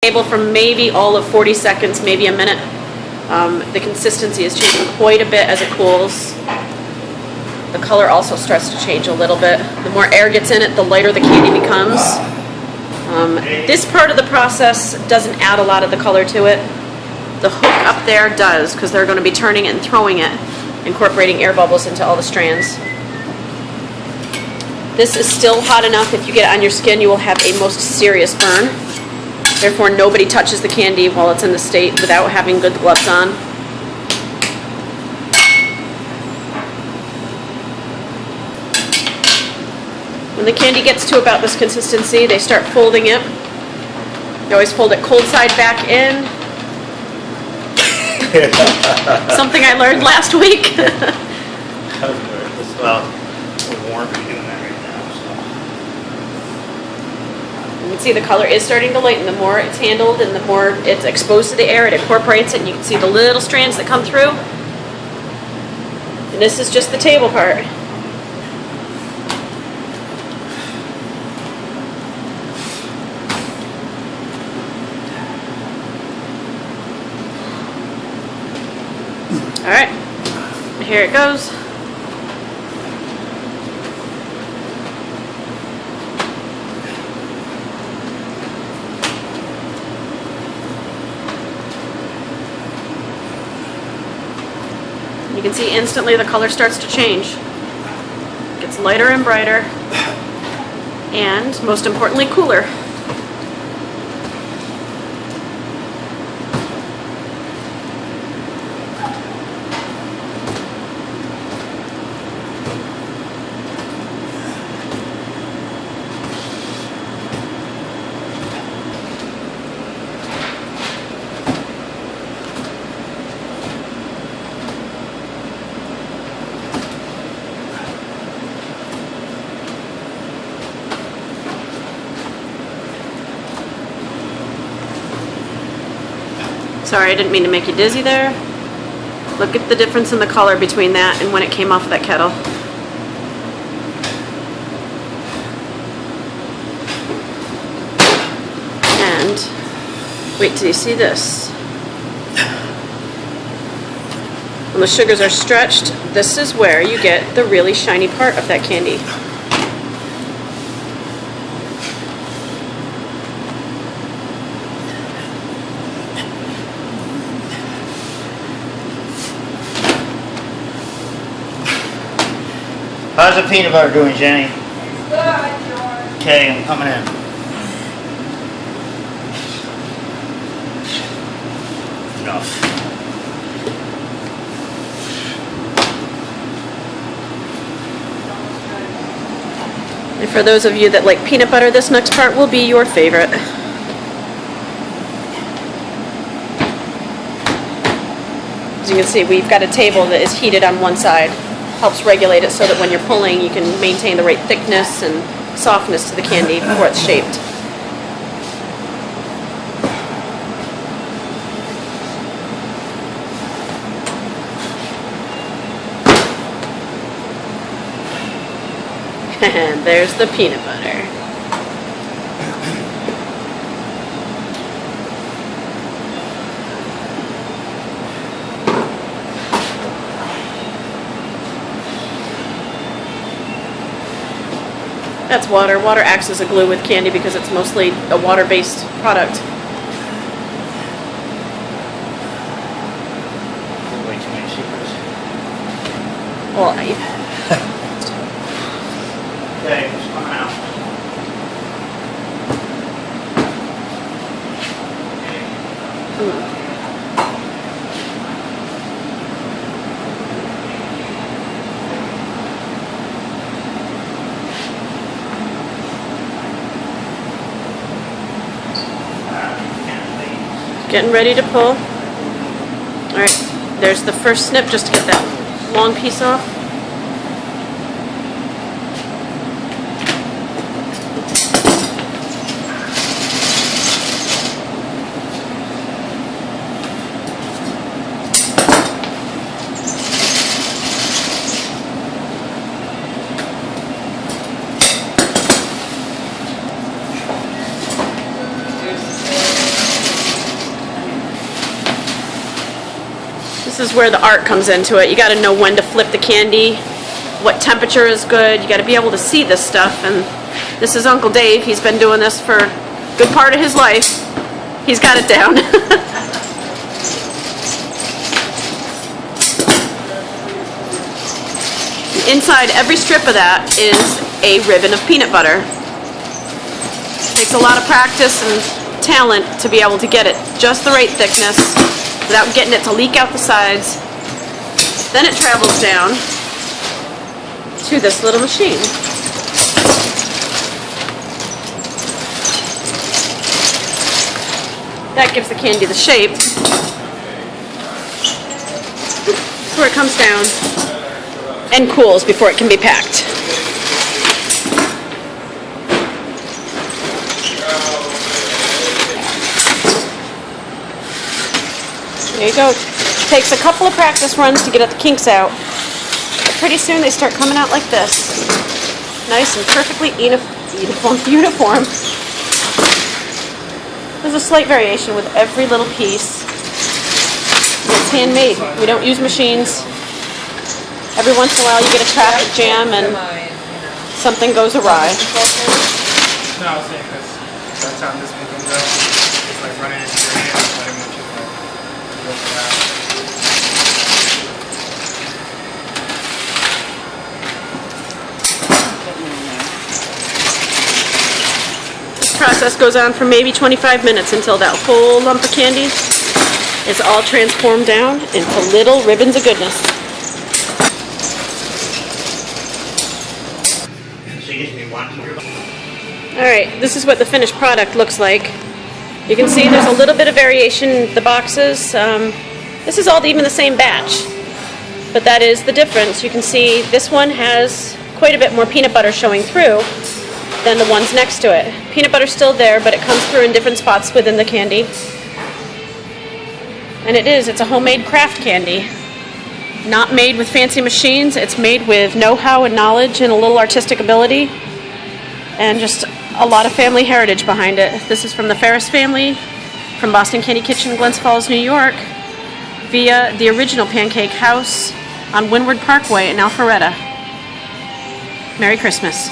Table for maybe all of 40 seconds, maybe a minute. The consistency is changing quite a bit as it cools. The color also starts to change a little bit. The more air gets in it, the lighter the candy becomes. This part of the process doesn't add a lot of the color to it. The hook up there does, because they're going to be turning it and throwing it, incorporating air bubbles into all the strands. This is still hot enough. If you get it on your skin, you will have a most serious burn. Therefore, nobody touches the candy while it's in the state without having good gloves on. When the candy gets to about this consistency, they start folding it. They always fold it cold side back in. Something I learned last week. Well, we're warm to doing that right now, so. You can see the color is starting to lighten. The more it's handled and the more it's exposed to the air, it incorporates it, and you can see the little strands that come through. And this is just the table part. All right, here it goes. You can see instantly the color starts to change. It gets lighter and brighter, and most importantly, cooler. Sorry, I didn't mean to make you dizzy there. Look at the difference in the color between that and when it came off of that kettle. And wait till you see this. When the sugars are stretched, this is where you get the really shiny part of that candy. How's the peanut butter doing, Jenny? It's good, George. Okay, I'm coming in. Enough. And for those of you that like peanut butter, this next part will be your favorite. As you can see, we've got a table that is heated on one side. Helps regulate it so that when you're pulling, you can maintain the right thickness and softness to the candy before it's shaped. And there's the peanut butter. That's water. Water acts as a glue with candy because it's mostly a water-based product. Way too many secrets. Well, Okay, it's coming out. Getting ready to pull. All right, there's the first snip just to get that long piece off. This is where the art comes into it. You got to know when to flip the candy, what temperature is good. You got to be able to see this stuff. And this is Uncle Dave. He's been doing this for a good part of his life. He's got it down. Inside every strip of that is a ribbon of peanut butter. Takes a lot of practice and talent to be able to get it just the right thickness without getting it to leak out the sides. Then it travels down to this little machine. That gives the candy the shape. That's where it comes down and cools before it can be packed. There you go. Takes a couple of practice runs to get the kinks out. But pretty soon they start coming out like this. Nice and perfectly uniform. There's a slight variation with every little piece. It's handmade. We don't use machines. Every once in a while you get a traffic jam and something goes awry. No, I was saying because that's how this one comes out. It's like running into your hands, pretty much. It's like go for that. This process goes on for maybe 25 minutes until that whole lump of candy is all transformed down into little ribbons of goodness. Alright, this is what the finished product looks like. You can see there's a little bit of variation in the boxes. This is all even the same batch, but that is the difference. You can see this one has quite a bit more peanut butter showing through than the ones next to it. Peanut butter's still there, but it comes through in different spots within the candy. And it's a homemade craft candy. Not made with fancy machines. It's made with know-how and knowledge and a little artistic ability. And just a lot of family heritage behind it. This is from the Ferris family, from Boston Candy Kitchen, Glens Falls, New York, via the original Pancake House on Windward Parkway in Alpharetta. Merry Christmas.